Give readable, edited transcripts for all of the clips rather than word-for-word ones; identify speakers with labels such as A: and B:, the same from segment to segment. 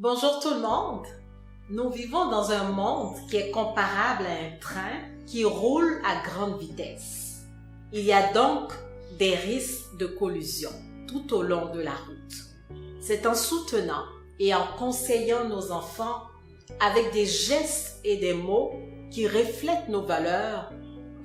A: Bonjour tout le monde. Nous vivons dans un monde qui est comparable à un train qui roule à grande vitesse. Il y a donc des risques de collision tout au long de la route. C'est en soutenant et en conseillant nos enfants avec des gestes et des mots qui reflètent nos valeurs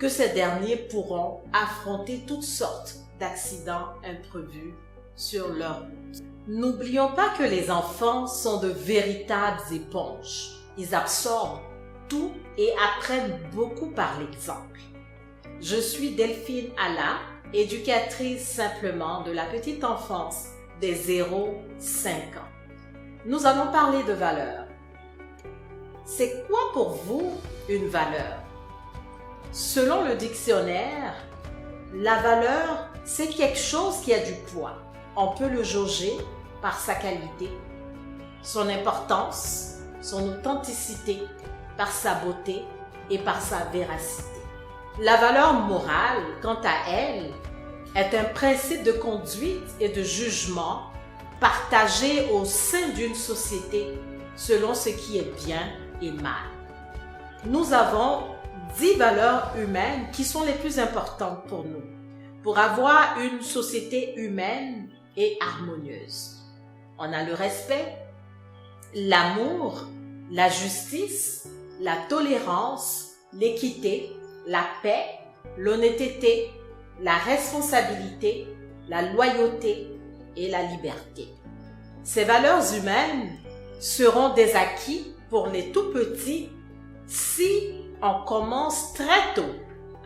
A: que ces derniers pourront affronter toutes sortes d'accidents imprévus sur leur route. N'oublions pas que les enfants sont de véritables éponges. Ils absorbent tout et apprennent beaucoup par l'exemple. Je suis Delphine Alla, éducatrice simplement de la petite enfance des 0-5 ans. Nous allons parler de valeurs. C'est quoi pour vous une valeur? Selon le dictionnaire, la valeur, c'est quelque chose qui a du poids. On peut le jauger par sa qualité, son importance, son authenticité, par sa beauté et par sa véracité. La valeur morale, quant à elle, est un principe de conduite et de jugement partagé au sein d'une société selon ce qui est bien et mal. Nous avons 10 valeurs humaines qui sont les plus importantes pour nous, pour avoir une société humaine et harmonieuse. On a le respect, l'amour, la justice, la tolérance, l'équité, la paix, l'honnêteté, la responsabilité, la loyauté et la liberté. Ces valeurs humaines seront des acquis pour les tout-petits si on commence très tôt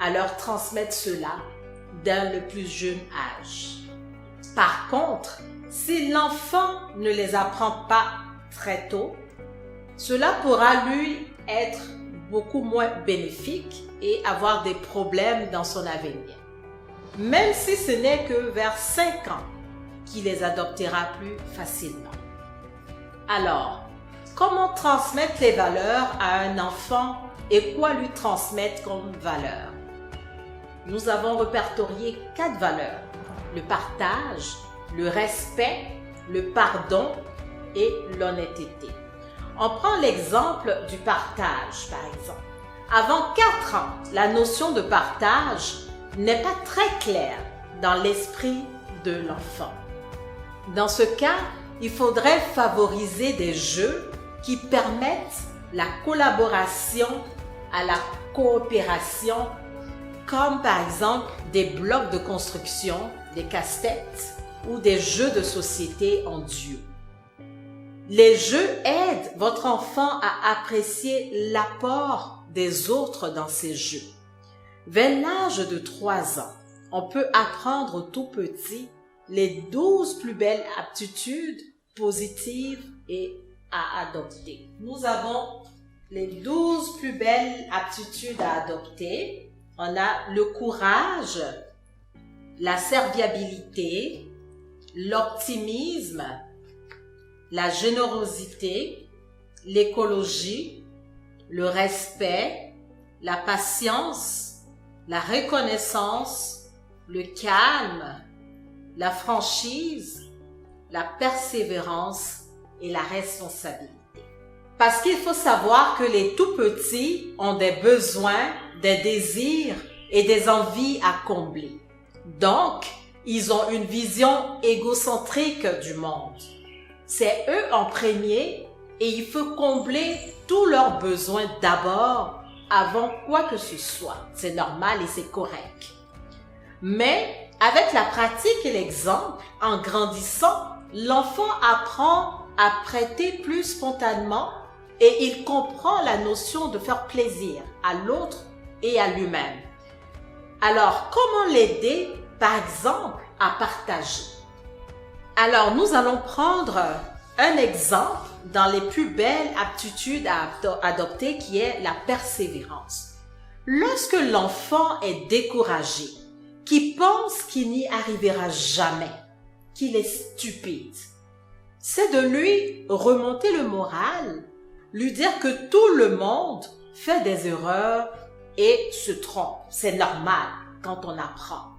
A: à leur transmettre cela dès le plus jeune âge. Par contre, si l'enfant ne les apprend pas très tôt, cela pourra lui être beaucoup moins bénéfique et avoir des problèmes dans son avenir. Même si ce n'est que vers 5 ans qu'il les adoptera plus facilement. Alors, comment transmettre les valeurs à un enfant et quoi lui transmettre comme valeur? Nous avons répertorié 4 valeurs: le partage, le respect, le pardon et l'honnêteté. On prend l'exemple du partage, par exemple. Avant 4 ans, la notion de partage n'est pas très claire dans l'esprit de l'enfant. Dans ce cas, il faudrait favoriser des jeux qui permettent la collaboration à la coopération, comme par exemple des blocs de construction, des casse-têtes ou des jeux de société en duo. Les jeux aident votre enfant à apprécier l'apport des autres dans ces jeux. Vers l'âge de 3 ans, on peut apprendre au tout petit les 12 plus belles aptitudes positives et à adopter. Nous avons les 12 plus belles aptitudes à adopter. On a le courage, la serviabilité, l'optimisme, la générosité, l'écologie, le respect, la patience, la reconnaissance, le calme, la franchise, la persévérance et la responsabilité. Parce qu'il faut savoir que les tout-petits ont des besoins, des désirs et des envies à combler. Donc, ils ont une vision égocentrique du monde. C'est eux en premier et il faut combler tous leurs besoins d'abord avant quoi que ce soit. C'est normal et c'est correct. Mais avec la pratique et l'exemple, en grandissant, l'enfant apprend à prêter plus spontanément et il comprend la notion de faire plaisir à l'autre et à lui-même. Alors, comment l'aider, par exemple, à partager? Alors, nous allons prendre un exemple dans les plus belles aptitudes à adopter qui est la persévérance. Lorsque l'enfant est découragé, qui pense qu'il n'y arrivera jamais, qu'il est stupide, c'est de lui remonter le moral, lui dire que tout le monde fait des erreurs et se trompe. C'est normal quand on apprend.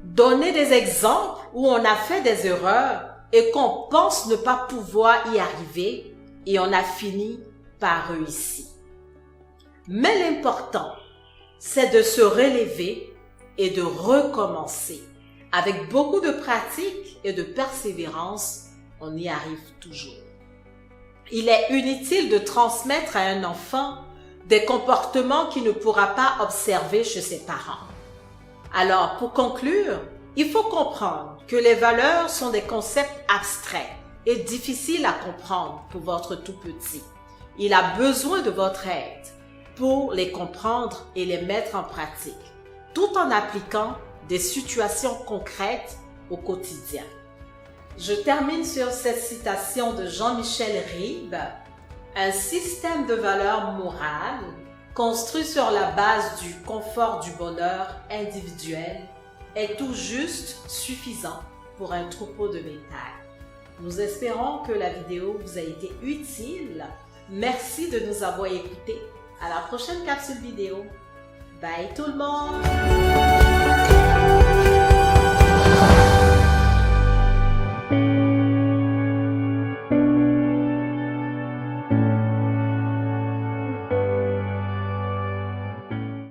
A: Donner des exemples où on a fait des erreurs et qu'on pense ne pas pouvoir y arriver et on a fini par réussir. Mais l'important, c'est de se relever et de recommencer. Avec beaucoup de pratique et de persévérance, on y arrive toujours. Il est inutile de transmettre à un enfant des comportements qu'il ne pourra pas observer chez ses parents. Alors, pour conclure, il faut comprendre que les valeurs sont des concepts abstraits et difficiles à comprendre pour votre tout petit. Il a besoin de votre aide pour les comprendre et les mettre en pratique, tout en appliquant des situations concrètes au quotidien. Je termine sur cette citation de Jean-Michel Ribes. Un système de valeurs morales construit sur la base du confort du bonheur individuel est tout juste suffisant pour un troupeau de bétail. Nous espérons que la vidéo vous a été utile. Merci de nous avoir écoutés. À la prochaine capsule vidéo. Bye tout le monde!